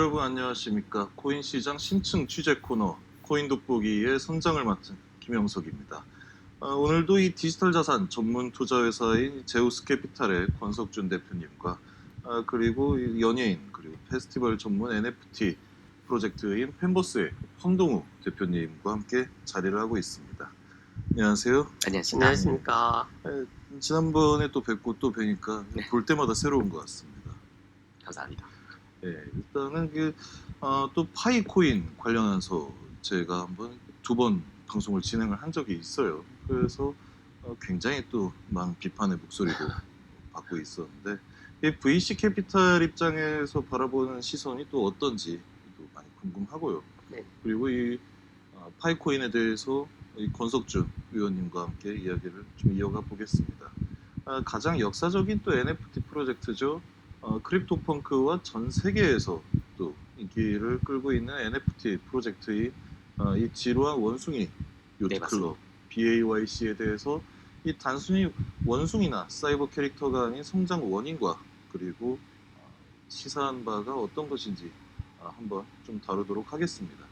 여러분 안녕하십니까. 코인 시장 심층 취재 코너 코인 돋보기의 선장을 맡은 김영석입니다. 오늘도 이 디지털 자산 전문 투자 회사인 제우스 캐피탈의 권석준 대표님과 그리고 이 연예인 그리고 페스티벌 전문 NFT 프로젝트인 펜버스의 황동우 대표님과 함께 자리를 하고 있습니다. 안녕하세요. 안녕하십니까. 지난번에 또 뵙고 또 뵈니까 네. 볼 때마다 새로운 것 같습니다. 감사합니다. 일단은 또 파이코인 관련해서 제가 한번 2번 방송을 진행을 한 적이 있어요. 그래서 굉장히 또 많은 비판의 목소리도 받고 있었는데 이 VC 캐피탈 입장에서 바라보는 시선이 또 어떤지 또 많이 궁금하고요. 네. 그리고 이 파이코인에 대해서 이 권석준 위원님과 함께 이야기를 좀 이어가 보겠습니다. 가장 역사적인 또 NFT 프로젝트죠. 크립토펑크와 전 세계에서 또 인기를 끌고 있는 NFT 프로젝트인 이 지루한 원숭이 요트클럽 BAYC에 대해서 이 단순히 원숭이나 사이버 캐릭터가 아닌 성장 원인과 그리고 시사한 바가 어떤 것인지 한번 좀 다루도록 하겠습니다.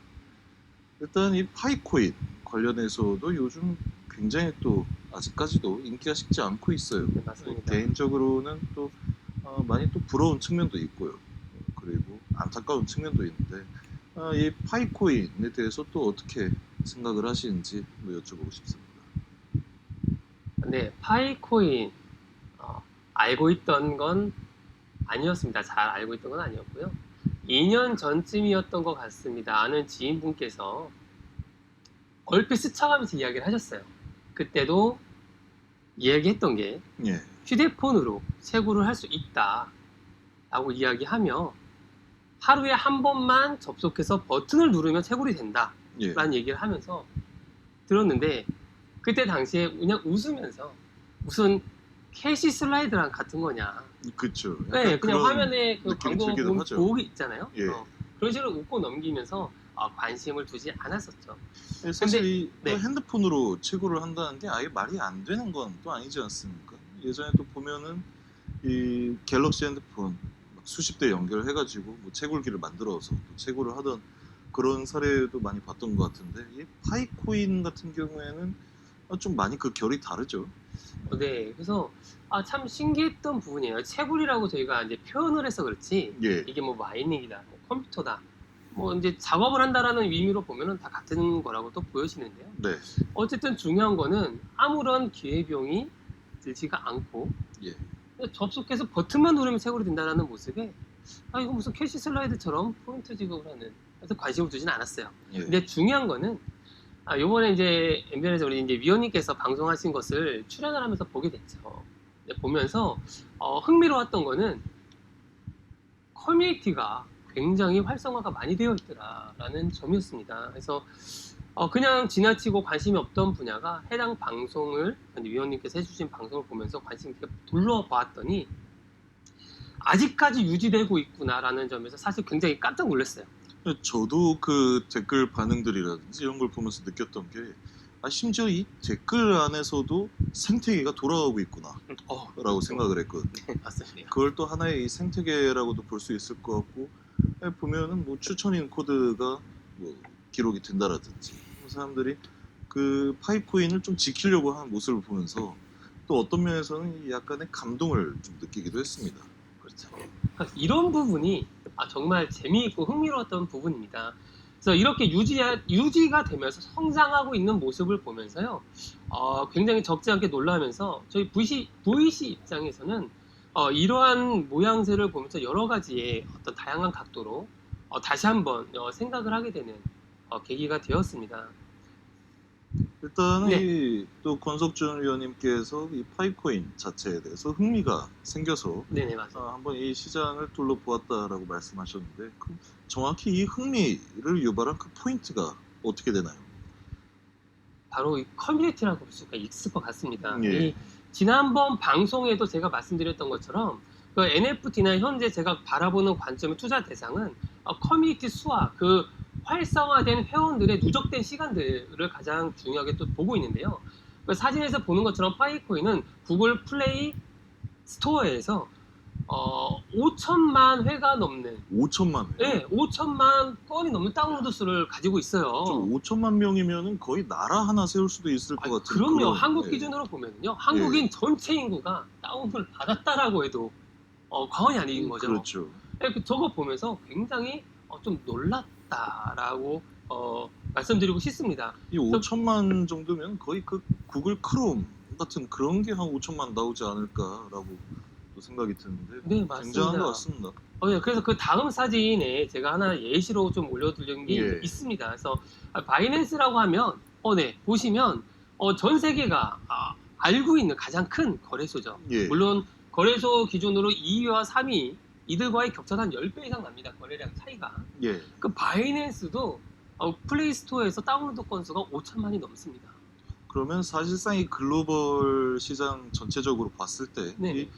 일단 이 파이코인 관련해서도 요즘 굉장히 또 아직까지도 인기가 식지 않고 있어요. 네, 맞습니다. 개인적으로는 또 많이 또 부러운 측면도 있고요. 그리고 안타까운 측면도 있는데 이 파이코인에 대해서 또 어떻게 생각을 하시는지 여쭤보고 싶습니다. 네, 파이코인 알고 있던 건 아니었습니다. 잘 알고 있던 건 아니었고요. 2년 전쯤이었던 것 같습니다. 아는 지인분께서 얼핏 스쳐가면서 이야기를 하셨어요. 그때도 이야기했던 게 예. 휴대폰으로 채굴을 할 수 있다 라고 이야기하며 하루에 한 번만 접속해서 버튼을 누르면 채굴이 된다 예. 라는 얘기를 하면서 들었는데 그때 당시에 그냥 웃으면서 무슨 캐시 슬라이드랑 같은 거냐. 그렇죠. 네, 그냥 화면에 그 광고 하죠. 보기 있잖아요. 예. 그런 식으로 웃고 넘기면서 관심을 두지 않았었죠. 사실 이 네. 핸드폰으로 채굴을 한다는 게 아예 말이 안 되는 건 또 아니지 않습니까? 예전에 또 보면은 이 갤럭시 핸드폰 수십 대 연결해가지고 뭐 채굴기를 만들어서 또 채굴을 하던 그런 사례도 많이 봤던 것 같은데 이 파이코인 같은 경우에는 좀 많이 그 결이 다르죠. 네, 그래서 참 신기했던 부분이에요. 채굴이라고 저희가 이제 표현을 해서 그렇지 예. 이게 뭐 마이닝이다, 뭐 컴퓨터다, 뭐 이제 작업을 한다라는 의미로 보면은 다 같은 거라고 또 보여지는데요. 네. 어쨌든 중요한 거는 아무런 기회비용이 들지가 않고 예. 접속해서 버튼만 누르면 채굴이 된다는 모습에 이거 무슨 캐시 슬라이드처럼 포인트 지급을 하는 그래서 관심을 두진 않았어요. 예. 근데 중요한 거는 요번에 이제 MBN에서 우리 이제 위원님께서 방송하신 것을 출연을 하면서 보게 됐죠. 보면서 흥미로웠던 거는 커뮤니티가 굉장히 활성화가 많이 되어 있더라라는 점이었습니다. 그래서 그냥 지나치고 관심이 없던 분야가 해당 방송을 위원님께서 해주신 방송을 보면서 관심 있게 둘러봤더니 아직까지 유지되고 있구나라는 점에서 사실 굉장히 깜짝 놀랐어요. 저도 그 댓글 반응들이라든지 이런 걸 보면서 느꼈던 게 심지어 이 댓글 안에서도 생태계가 돌아가고 있구나 라고 생각을 했거든요. 네, 맞습니다. 그걸 또 하나의 이 생태계라고도 볼 수 있을 것 같고 보면은 뭐 추천인 코드가 뭐 기록이 된다라든지 사람들이 그 파이코인을 좀 지키려고 하는 모습을 보면서 또 어떤 면에서는 약간의 감동을 좀 느끼기도 했습니다. 그렇죠. 이런 부분이 정말 재미있고 흥미로웠던 부분입니다. 그래서 이렇게 유지가 되면서 성장하고 있는 모습을 보면서요, 굉장히 적지 않게 놀라면서 저희 VC 입장에서는 이러한 모양새를 보면서 여러 가지의 어떤 다양한 각도로 다시 한번 생각을 하게 되는 계기가 되었습니다. 일단은 네. 또 권석준 위원님께서 이 파이코인 자체에 대해서 흥미가 생겨서 네네, 맞아요. 한번 이 시장을 둘러보았다라고 말씀하셨는데 정확히 이 흥미를 유발한 그 포인트가 어떻게 되나요? 바로 이 커뮤니티라고 볼 수가 있을 것 같습니다. 예. 이 지난번 방송에도 제가 말씀드렸던 것처럼 그 NFT나 현재 제가 바라보는 관점의 투자 대상은 커뮤니티 수와 그 활성화된 회원들의 누적된 시간들을 가장 중요하게 또 보고 있는데요. 그 사진에서 보는 것처럼 파이코인은 구글 플레이 스토어에서 5천만 회가 넘는 5천만 회. 네, 5천만 건이 넘는 다운로드 수를 가지고 있어요. 저 5천만 명이면은 거의 나라 하나 세울 수도 있을 것 같은. 그럼요. 그런, 한국 예. 기준으로 보면요. 한국인 전체 인구가 다운을 받았다라고 해도 과언이 아닌 거죠. 그렇죠. 저거 보면서 굉장히 좀 놀랐다라고 말씀드리고 싶습니다. 이 5천만 정도면 거의 그 구글 크롬 같은 그런 게 한 5천만 나오지 않을까라고 또 생각이 드는데 네, 맞습니다. 굉장한 것 같습니다. 예, 그래서 그 다음 사진에 제가 하나 예시로 좀 올려드린 게 예. 있습니다. 그래서 바이낸스라고 하면 네, 보시면 전 세계가 알고 있는 가장 큰 거래소죠. 예. 물론 거래소 기준으로 2위와 3위 이들과의 격차가 한 10배 이상 납니다. 거래량 차이가. 예. 그 바이낸스도 플레이스토어에서 다운로드 건수가 5천만이 넘습니다. 그러면 사실상 이 글로벌 시장 전체적으로 봤을 때 네. 이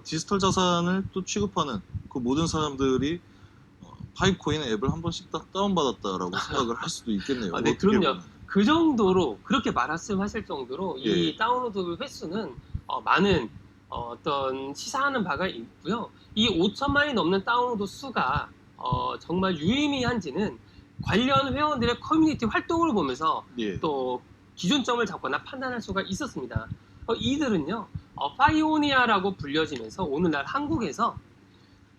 디지털 자산을 또 취급하는 그 모든 사람들이 파이코인 앱을 한 번씩 다 다운받았다라고 생각을 할 수도 있겠네요. 네, 어떻게 그럼요. 보면. 그 정도로 그렇게 말씀하실 정도로 예. 이 다운로드 횟수는 많은 어떤 시사하는 바가 있고요. 이 5천만이 넘는 다운로드 수가 정말 유의미한지는 관련 회원들의 커뮤니티 활동을 보면서 예. 또 기준점을 잡거나 판단할 수가 있었습니다. 이들은요, 파이오니아라고 불려지면서 오늘날 한국에서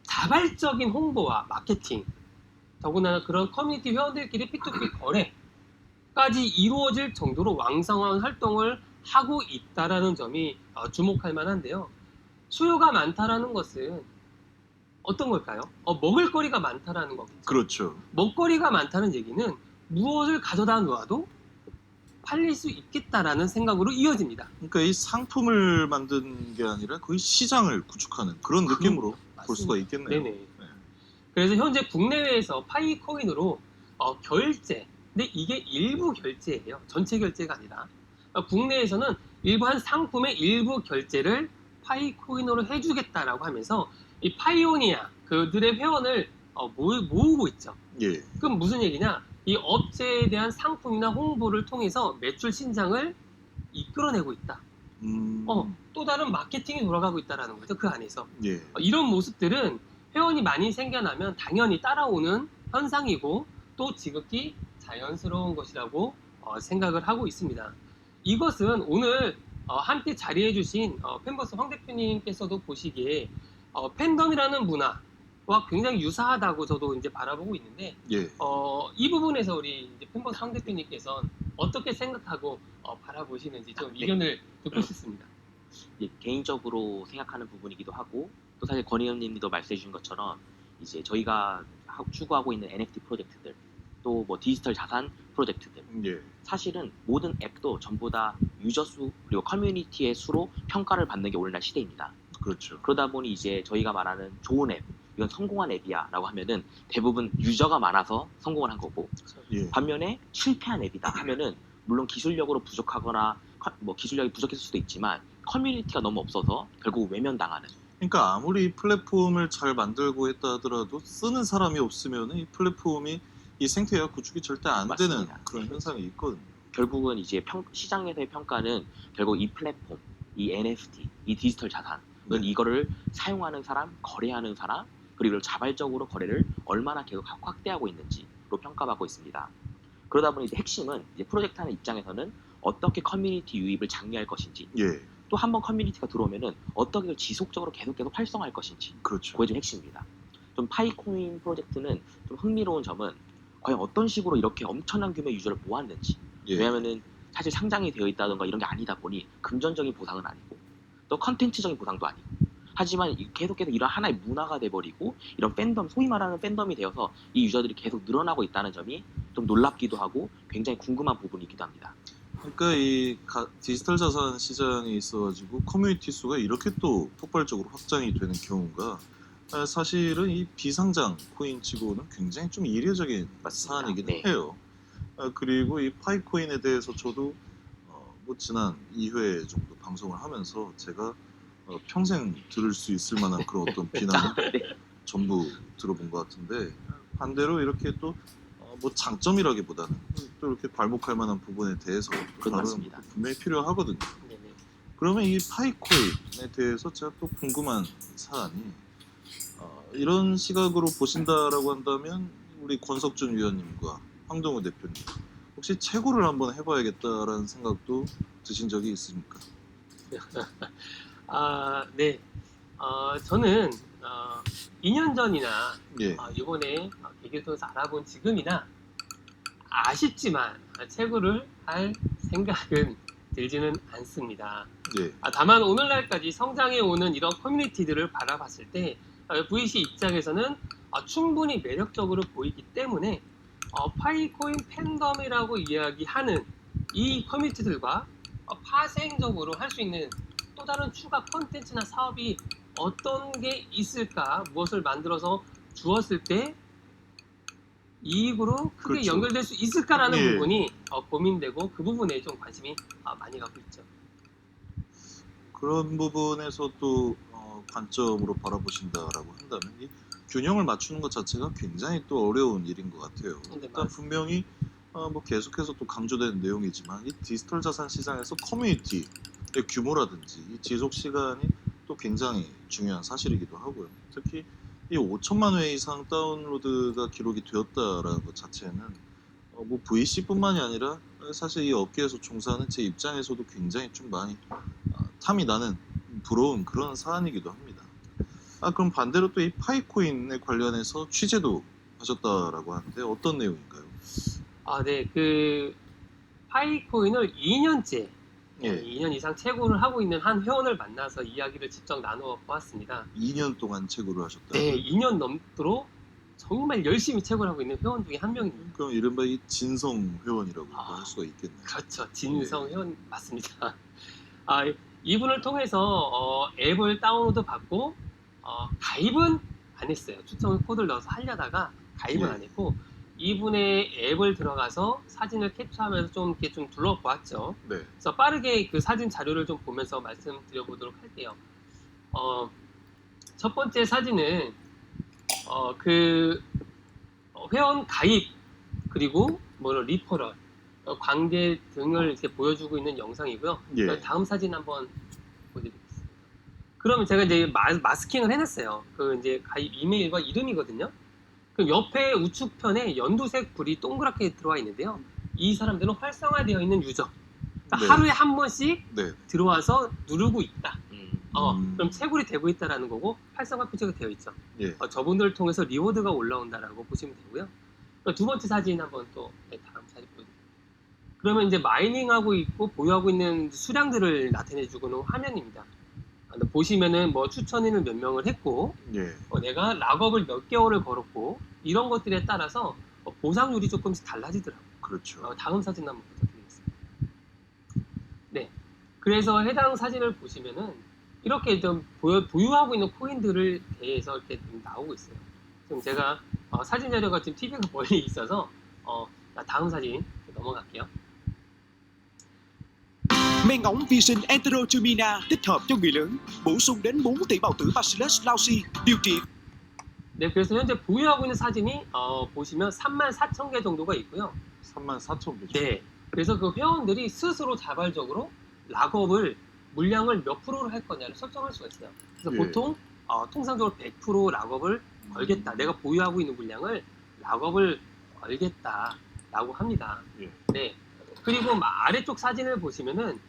자발적인 홍보와 마케팅, 더군다나 그런 커뮤니티 회원들끼리 P2P 거래까지 이루어질 정도로 왕성한 활동을 하고 있다라는 점이 주목할 만한데요. 수요가 많다라는 것은 어떤 걸까요? 먹을거리가 많다라는 거겠죠. 그렇죠. 먹거리가 많다는 얘기는 무엇을 가져다 놓아도 팔릴 수 있겠다라는 생각으로 이어집니다. 그러니까 이 상품을 만든 게 아니라 거의 시장을 구축하는 그런 느낌으로 볼 수가 있겠네요. 네네. 그래서 현재 국내외에서 파이코인으로 결제, 근데 이게 일부 결제예요. 전체 결제가 아니라 국내에서는 일부 한 상품의 일부 결제를 파이코인으로 해주겠다라고 하면서 이 파이오니아 그들의 회원을 모으고 있죠. 예. 그럼 무슨 얘기냐? 이 업체에 대한 상품이나 홍보를 통해서 매출 신장을 이끌어내고 있다. 또 다른 마케팅이 돌아가고 있다는 거죠. 그 안에서. 예. 이런 모습들은 회원이 많이 생겨나면 당연히 따라오는 현상이고 또 지극히 자연스러운 것이라고 생각을 하고 있습니다. 이것은 오늘 함께 자리해 주신 팬버스 황 대표님께서도 보시기에 팬덤이라는 문화와 굉장히 유사하다고 저도 이제 바라보고 있는데 예. 이 부분에서 우리 이제 팬버스 황 대표님께서는 어떻게 생각하고 바라보시는지 좀 의견을 듣고 싶습니다. 개인적으로 생각하는 부분이기도 하고 또 사실 권 의원님도 말씀해 주신 것처럼 이제 저희가 추구하고 있는 NFT 프로젝트들 또 뭐 디지털 자산 프로젝트들 예. 사실은 모든 앱도 전부 다 유저 수 그리고 커뮤니티의 수로 평가를 받는 게 오늘날 시대입니다. 그렇죠. 그러다 보니 이제 저희가 말하는 좋은 앱 이건 성공한 앱이야 라고 하면은 대부분 유저가 많아서 성공을 한 거고 예. 반면에 실패한 앱이다 하면은 물론 기술력으로 부족하거나 뭐 기술력이 부족했을 수도 있지만 커뮤니티가 너무 없어서 결국 외면당하는. 그러니까 아무리 플랫폼을 잘 만들고 했다 하더라도 쓰는 사람이 없으면 이 플랫폼이 이 생태계가 구축이 절대 안 되는 맞습니다. 그런 현상이 있거든요. 결국은 이제 시장에서의 평가는 결국 이 플랫폼, 이 NFT, 이 디지털 자산은 이거를 사용하는 사람, 거래하는 사람, 그리고 자발적으로 거래를 얼마나 계속 확대하고 있는지로 평가받고 있습니다. 그러다 보니 이제 핵심은 이제 프로젝트 하는 입장에서는 어떻게 커뮤니티 유입을 장려할 것인지, 예. 또 한 번 커뮤니티가 들어오면은 어떻게 그걸 지속적으로 계속 활성화할 것인지, 그렇죠. 그게 좀 핵심입니다. 좀 파이코인 프로젝트는 좀 흥미로운 점은 과연 어떤 식으로 이렇게 엄청난 규모의 유저를 모았는지. 예. 왜냐면은 사실 상장이 되어 있다던가 이런 게 아니다 보니 금전적인 보상은 아니고 또 컨텐츠적인 보상도 아니고 하지만 계속해서 이런 하나의 문화가 돼버리고 이런 팬덤, 소위 말하는 팬덤이 되어서 이 유저들이 계속 늘어나고 있다는 점이 좀 놀랍기도 하고 굉장히 궁금한 부분이기도 합니다. 그러니까 이 디지털 자산 시장에 있어가지고 커뮤니티 수가 이렇게 또 폭발적으로 확장이 되는 경우가 사실은 이 비상장 코인치고는 굉장히 좀 이례적인 맞습니다. 사안이긴 네. 해요. 그리고 이 파이코인에 대해서 저도 뭐 지난 2회 정도 방송을 하면서 제가 평생 들을 수 있을 만한 그런 어떤 비난을 네. 전부 들어본 것 같은데 반대로 이렇게 또 뭐 장점이라기보다는 또 이렇게 발목할 만한 부분에 대해서 그건 다루는 맞습니다. 것도 분명히 필요하거든요. 네네. 그러면 이 파이코인에 대해서 제가 또 궁금한 사안이 이런 시각으로 보신다라고 한다면 우리 권석준 위원님과 황동우 대표님 혹시 채굴을 한번 해봐야겠다라는 생각도 드신 적이 있습니까? 네. 저는 2년 전이나 예, 이번에 계기를 통해서 알아본 지금이나 아쉽지만 채굴을 할 생각은 들지는 않습니다. 예, 다만 오늘날까지 성장해 오는 이런 커뮤니티들을 바라봤을 때 VC 입장에서는 충분히 매력적으로 보이기 때문에 파이코인 팬덤이라고 이야기하는 이 커뮤니티들과 파생적으로 할 수 있는 또 다른 추가 콘텐츠나 사업이 어떤 게 있을까, 무엇을 만들어서 주었을 때 이익으로 크게 그렇죠. 연결될 수 있을까라는 예. 부분이 고민되고 그 부분에 좀 관심이 많이 가고 있죠. 그런 부분에서 또 관점으로 바라보신다라고 한다면 이 균형을 맞추는 것 자체가 굉장히 또 어려운 일인 것 같아요. 네, 일단 분명히 뭐 계속해서 또 강조되는 내용이지만 이 디지털 자산 시장에서 커뮤니티의 규모라든지 이 지속 시간이 또 굉장히 중요한 사실이기도 하고요. 특히 이 5천만 회 이상 다운로드가 기록이 되었다라는 것 자체는 뭐 VC뿐만이 아니라 사실 이 업계에서 종사하는 제 입장에서도 굉장히 좀 많이 탐이 나는 부러운 그런 사안이기도 합니다. 그럼 반대로 또 이 파이코인에 관련해서 취재도 하셨다라고 하는데 어떤 내용인가요? 네, 그 파이코인을 2년째, 예, 2년 이상 채굴을 하고 있는 한 회원을 만나서 이야기를 직접 나누어 보았습니다. 2년 동안 채굴을 하셨다. 네, 2년 넘도록 정말 열심히 채굴을 하고 있는 회원 중에 한 명입니다. 그럼 이른바 이 진성 회원이라고 할 수가 있겠네요. 그렇죠. 진성 회원 맞습니다. 이분을 통해서 앱을 다운로드 받고 가입은 안 했어요. 추첨 코드를 넣어서 하려다가 가입은 예. 안 했고 이분의 앱을 들어가서 사진을 캡처하면서 좀 이렇게 좀 둘러보았죠. 네, 그래서 빠르게 그 사진 자료를 좀 보면서 말씀드려보도록 할게요. 첫 번째 사진은 그 회원 가입 그리고 리퍼럴 관계 등을 이렇게 보여주고 있는 영상이고요. 예, 다음 사진 한번 보여드리겠습니다. 그러면 제가 이제 마스킹을 해놨어요. 그 이제 가입 이메일과 이름이거든요. 그 옆에 우측편에 연두색 불이 동그랗게 들어와 있는데요. 이 사람들은 활성화되어 있는 유저. 그러니까 네. 하루에 한 번씩 네, 들어와서 누르고 있다. 그럼 네. 채굴이 되고 있다라는 거고 활성화 표시가 되어 있죠. 예, 저분들을 통해서 리워드가 올라온다라고 보시면 되고요. 두 번째 사진 한번 또 다음 사진 보여드릴게요. 그러면 이제 마이닝하고 있고 보유하고 있는 수량들을 나타내주고는 화면입니다. 보시면은 뭐 추천인을 몇 명을 했고 예, 내가 락업을 몇 개월을 걸었고 이런 것들에 따라서 보상률이 조금씩 달라지더라고요. 그렇죠. 다음 사진 한번 부탁드리겠습니다. 네, 그래서 해당 사진을 보시면은 이렇게 좀 보유하고 있는 코인들을 대해서 이렇게 좀 나오고 있어요. 지금 제가 사진 자료가 지금 TV가 멀리 있어서 다음 사진 넘어갈게요. Men ngỗng vi sinh Enterogermina thích hợp cho người lớn, bổ sung đến 4 tỷ bào tử Bacillus cereus, điều trị. 네, 그래서 현재 보유하고 있는 사진이 보시면 34,000개 정도가 있고요. 34,000개. 네, 그래서 그 회원들이 스스로 자발적으로 락업을 물량을 몇 프로를 할 거냐를 설정할 수가 있어요. 그래서 예. 보통 통상적으로 100% 락업을 걸겠다. 내가 보유하고 있는 물량을 락업을 걸겠다라고 합니다. 예. 네. 그리고 아래쪽 사진을 보시면은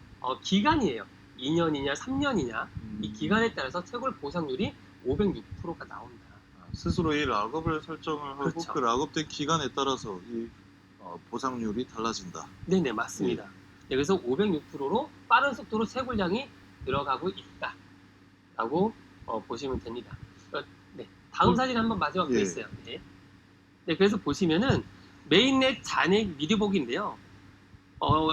기간이에요. 2년이냐 3년이냐 이 기간에 따라서 채굴 보상률이 506%가 나온다. 스스로 이 락업을 설정을 하고 그렇죠. 그 락업된 기간에 따라서 이 보상률이 달라진다. 네네 맞습니다. 네, 그래서 506%로 빠른 속도로 채굴량이 들어가고 있다라고 보시면 됩니다. 네, 다음 사진 한번 마지막 보겠어요. 네. 네, 그래서 보시면은 메인넷 잔액 미리 보기인데요.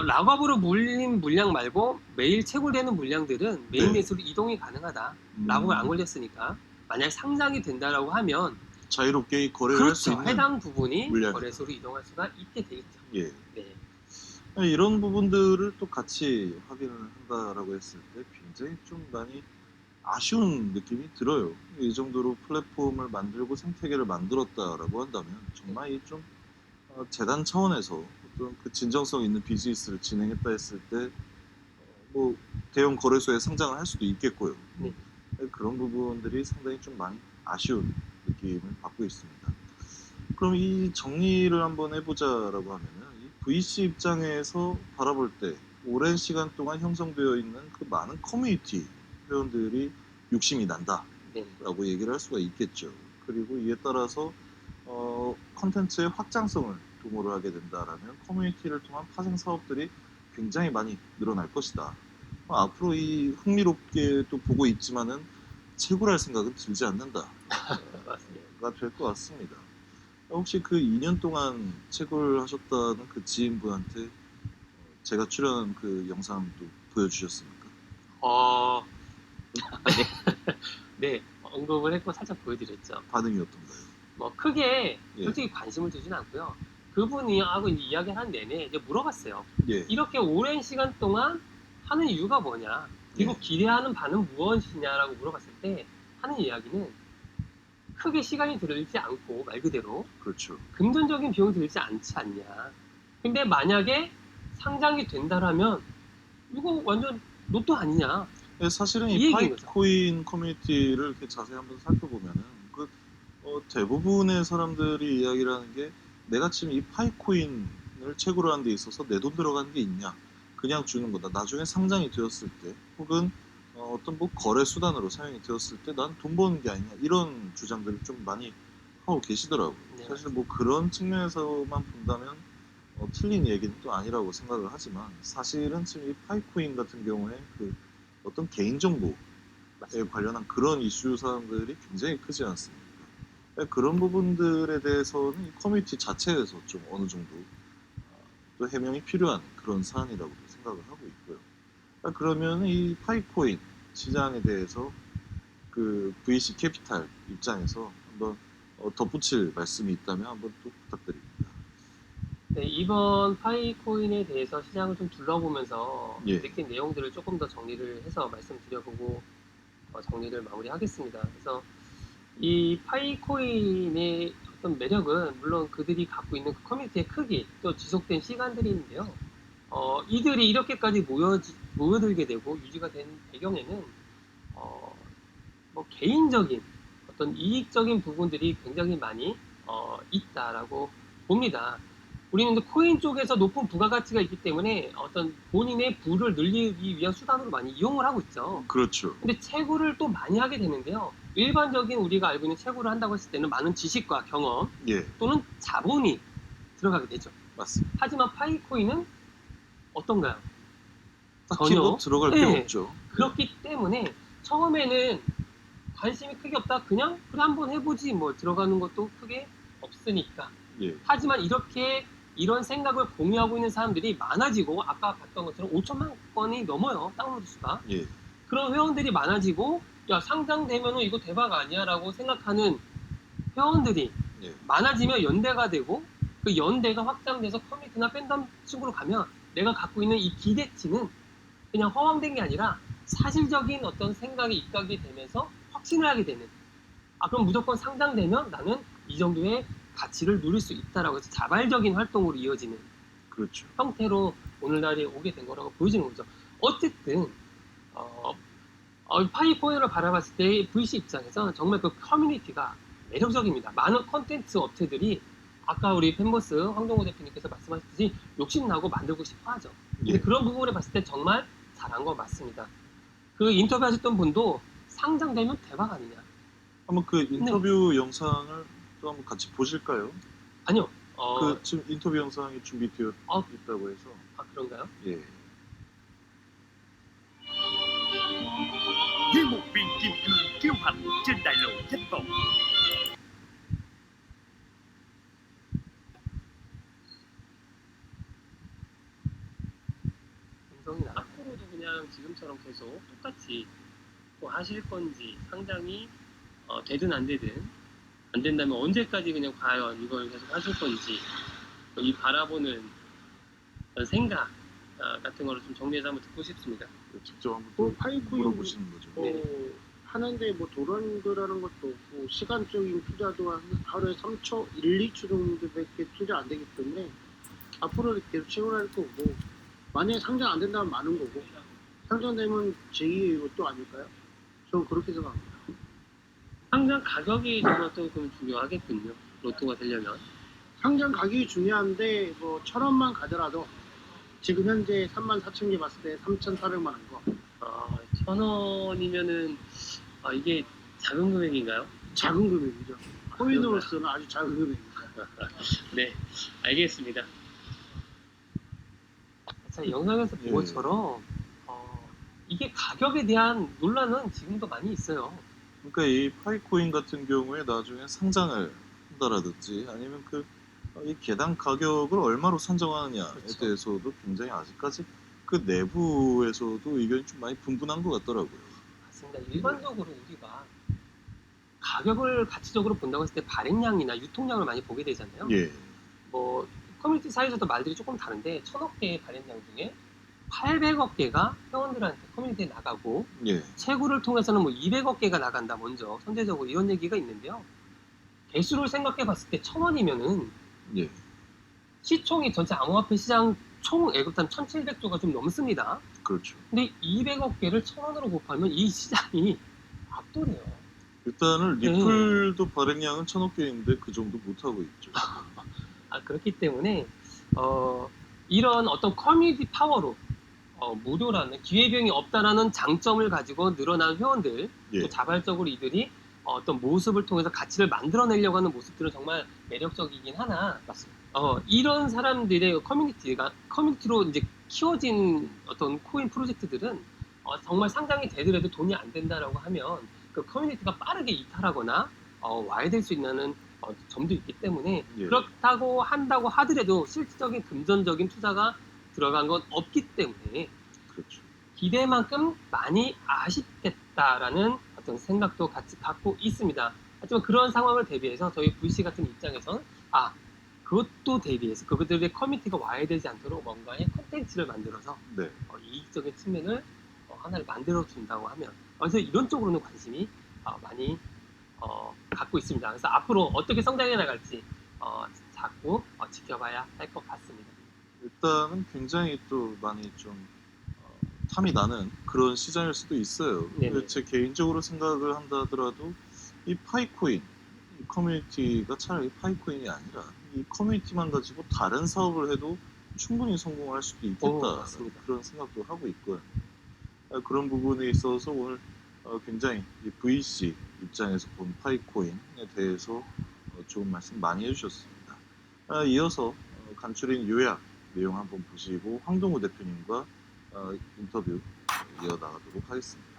락업으로 물린 물량 말고 매일 채굴되는 물량들은 메인넷으로 이동이 가능하다. 락업을 안 걸렸으니까 만약 상장이 된다라고 하면 자유롭게 이 거래를 할 수 그렇죠. 있는 해당 부분이 물량이다. 거래소로 이동할 수가 있게 되겠죠. 예. 네. 이런 부분들을 또 같이 확인을 한다라고 했을 때 굉장히 좀 많이 아쉬운 느낌이 들어요. 이 정도로 플랫폼을 만들고 생태계를 만들었다라고 한다면 정말 이 좀 재단 차원에서 어떤 그 진정성 있는 비즈니스를 진행했다 했을 때 뭐 뭐 대형 거래소에 상장을 할 수도 있겠고요. 네. 그런 부분들이 상당히 좀 많이 아쉬운 느낌을 받고 있습니다. 그럼 이 정리를 한번 해보자라고 하면은 이 VC 입장에서 바라볼 때 오랜 시간 동안 형성되어 있는 그 많은 커뮤니티 회원들이 욕심이 난다라고 네. 얘기를 할 수가 있겠죠. 그리고 이에 따라서 컨텐츠의 확장성을 도모를 하게 된다라면 커뮤니티를 통한 파생 사업들이 굉장히 많이 늘어날 것이다. 앞으로 이 흥미롭게 또 보고 있지만은 채굴할 생각은 들지 않는다가 맞습니다. 될 것 같습니다. 혹시 그 2년 동안 채굴하셨다는 그 지인분한테 제가 출연한 그 영상도 보여주셨습니까? 어, 네, 언급을 했고 살짝 보여드렸죠. 반응이 어떤가요? 뭐 크게 예. 솔직히 관심을 두진 않고요. 그분이 하고 이야기를 한 내내 이제 물어봤어요. 예. 이렇게 오랜 시간 동안 하는 이유가 뭐냐? 그리고 예. 기대하는 바는 무엇이냐라고 물어봤을 때 하는 이야기는 크게 시간이 들지 않고 말 그대로 그렇죠. 금전적인 비용이 들지 않지 않냐. 근데 만약에 상장이 된다라면 이거 완전 로또 아니냐. 예, 사실은 이 이 얘기인 거죠. 파이코인 커뮤니티를 이렇게 자세히 한번 살펴보면은 그 대부분의 사람들이 이야기를 하는 게 내가 지금 이 파이코인을 채굴을 하는 데 있어서 내 돈 들어가는 게 있냐? 그냥 주는 거다. 나중에 상장이 되었을 때 혹은 어떤 뭐 거래 수단으로 사용이 되었을 때 난 돈 버는 게 아니냐 이런 주장들을 좀 많이 하고 계시더라고요. 네, 사실 뭐 그런 측면에서만 본다면 틀린 얘기는 또 아니라고 생각을 하지만 사실은 지금 이 파이코인 같은 경우에 그 어떤 개인정보에 관련한 그런 이슈 사항들이 굉장히 크지 않습니까? 그런 부분들에 대해서는 이 커뮤니티 자체에서 좀 어느 정도 또 해명이 필요한 그런 사안이라고 생각을 하고 있고요. 그러면 이 파이코인 시장에 대해서 그 VC 캐피탈 입장에서 한번 덧붙일 말씀이 있다면 한번 또 부탁드립니다. 네, 이번 파이코인에 대해서 시장을 좀 둘러보면서 예. 느낀 내용들을 조금 더 정리를 해서 말씀드려보고 정리를 마무리하겠습니다. 그래서 이 파이코인의 어떤 매력은 물론 그들이 갖고 있는 그 커뮤니티의 크기 또 지속된 시간들이 있는데요. 이들이 이렇게까지 모여들게 되고 유지가 된 배경에는 뭐 개인적인 어떤 이익적인 부분들이 굉장히 많이 있다라고 봅니다. 우리는 이제 코인 쪽에서 높은 부가가치가 있기 때문에 어떤 본인의 부를 늘리기 위한 수단으로 많이 이용을 하고 있죠. 그렇죠. 근데 채굴을 또 많이 하게 되는데요. 일반적인 우리가 알고 있는 채굴을 한다고 했을 때는 많은 지식과 경험 예, 또는 자본이 들어가게 되죠. 맞습니다. 하지만 파이코인은 어떤가요? 딱히 뭐 들어갈 게 네. 없죠. 그렇기 때문에 처음에는 관심이 크게 없다. 그냥 그래 한번 해보지 뭐 들어가는 것도 크게 없으니까. 예, 하지만 이렇게 이런 생각을 공유하고 있는 사람들이 많아지고 아까 봤던 것처럼 5천만 건이 넘어요. 다운로드 수가. 예, 그런 회원들이 많아지고 야 상장되면은 이거 대박 아니야라고 생각하는 회원들이 예, 많아지면 연대가 되고 그 연대가 확장돼서 커뮤니티나 팬덤 쪽으로 가면 내가 갖고 있는 이 기대치는 그냥 허황된 게 아니라 사실적인 어떤 생각이 입각이 되면서 확신을 하게 되는 그럼 무조건 상장되면 나는 이 정도의 가치를 누릴 수 있다라고 해서 자발적인 활동으로 이어지는 그렇죠. 형태로 오늘날에 오게 된 거라고 보여지는 거죠. 어쨌든 파이코인을 바라봤을 때 VC 입장에서 정말 그 커뮤니티가 매력적입니다. 많은 컨텐츠 업체들이 아까 우리 펜버스 황동호 대표님께서 말씀하셨듯이 욕심나고 만들고 싶어 하죠. 근데 예, 그런 부분을 봤을 때 정말 잘한 거 맞습니다. 그 인터뷰 하셨던 분도 상장되면 대박 아니냐. 한번 그 인터뷰 영상을 또 한번 같이 보실까요? 아니요. 그 지금 인터뷰 영상이 준비되어 어. 있다고 해서 그런가요? 예. Như một viên kim cương kiêu hãnh trên đại lộ danh vọng. 음성이 나. 앞으로도 그냥 지금처럼 계속 똑같이 뭐 하실 건지 상장이 되든 안 되든 안 된다면 언제까지 그냥 과연 이걸 계속 하실 건지 이 바라보는 어떤 생각 같은 거를 좀 정리해서 한번 듣고 싶습니다. 직접 한번 뭐 또 파이코인 물어보시는 거죠. 뭐 하는데 뭐 돈 들어가는 것도 없고 시간적인 투자도 한 하루에 3초, 1, 2초 정도밖에 투자 안 되기 때문에 앞으로 계속 채굴할 거고 만약에 상장 안 된다면 많은 거고 상장되면 제2의 로또 아닐까요? 저는 그렇게 생각합니다. 상장 가격이 정말 또 그럼 중요하겠군요. 로또가 되려면. 상장 가격이 중요한데 뭐 1,000원만 가더라도 지금 현재 34,000개 봤을 때 3,400만 원 거. 1,000원이면은 이게 작은 금액인가요? 작은 금액이죠. 코인으로서는 아주 작은 금액입니다. 네, 알겠습니다. 자, 영상에서 본 예. 것처럼 이게 가격에 대한 논란은 지금도 많이 있어요. 그러니까 이 파이코인 같은 경우에 나중에 상장을 한다라든지 아니면 이 개당 가격을 얼마로 산정하느냐에 그렇죠. 대해서도 굉장히 아직까지 그 내부에서도 의견이 좀 많이 분분한 것 같더라고요. 맞습니다. 일반적으로 우리가 가격을 가치적으로 본다고 했을 때 발행량이나 유통량을 많이 보게 되잖아요. 예, 뭐 커뮤니티 사이에서도 말들이 조금 다른데 1,000억 개의 발행량 중에 800억 개가 회원들한테 커뮤니티에 나가고 예, 채굴을 통해서는 뭐 200억 개가 나간다 먼저 선제적으로 이런 얘기가 있는데요. 개수를 생각해 봤을 때 1,000원이면은 예, 시총이 전체 암호화폐 시장 총 애국단 1,700조가 좀 넘습니다. 그렇죠. 근데 200억 개를 1,000원으로 곱하면 이 시장이 압도돼요. 일단은 네. 리플도 발행량은 1,000억 개인데 그 정도 못 하고 있죠. 그렇기 때문에 이런 어떤 커뮤니티 파워로 무료라는 기회비용이 없다라는 장점을 가지고 늘어난 회원들 예, 또 자발적으로 이들이 어떤 모습을 통해서 가치를 만들어내려고 하는 모습들은 정말 매력적이긴 하나 맞습니다. 이런 사람들의 커뮤니티로 이제 키워진 어떤 코인 프로젝트들은 정말 상장이 되더라도 돈이 안 된다라고 하면 그 커뮤니티가 빠르게 이탈하거나 와해될 수 있는 점도 있기 때문에 예. 그렇다고 한다고 하더라도 실질적인 금전적인 투자가 들어간 건 없기 때문에 그렇죠. 기대만큼 많이 아쉽겠다라는 어떤 생각도 같이 갖고 있습니다. 하지만 그런 상황을 대비해서 저희 VC 같은 입장에서는 그것도 대비해서 그들의 커뮤니티가 와해되지 않도록 뭔가의 콘텐츠를 만들어서 네, 이익적인 측면을 하나를 만들어 준다고 하면 그래서 이런 쪽으로는 관심이 많이 갖고 있습니다. 그래서 앞으로 어떻게 성장해 나갈지 자꾸 지켜봐야 할 것 같습니다. 일단은 굉장히 또 많이 좀 탐이 나는 그런 시장일 수도 있어요. 네네. 제 개인적으로 생각을 한다 하더라도 이 파이코인 이 커뮤니티가 차라리 파이코인이 아니라 이 커뮤니티만 가지고 다른 사업을 해도 충분히 성공할 수도 있겠다 맞습니다. 그런 생각도 하고 있고요. 그런 부분에 있어서 오늘 굉장히 이 VC 입장에서 본 파이코인에 대해서 좋은 말씀 많이 해주셨습니다. 이어서 간추린 요약 내용 한번 보시고 황동우 대표님과 인터뷰 이어나가도록 하겠습니다.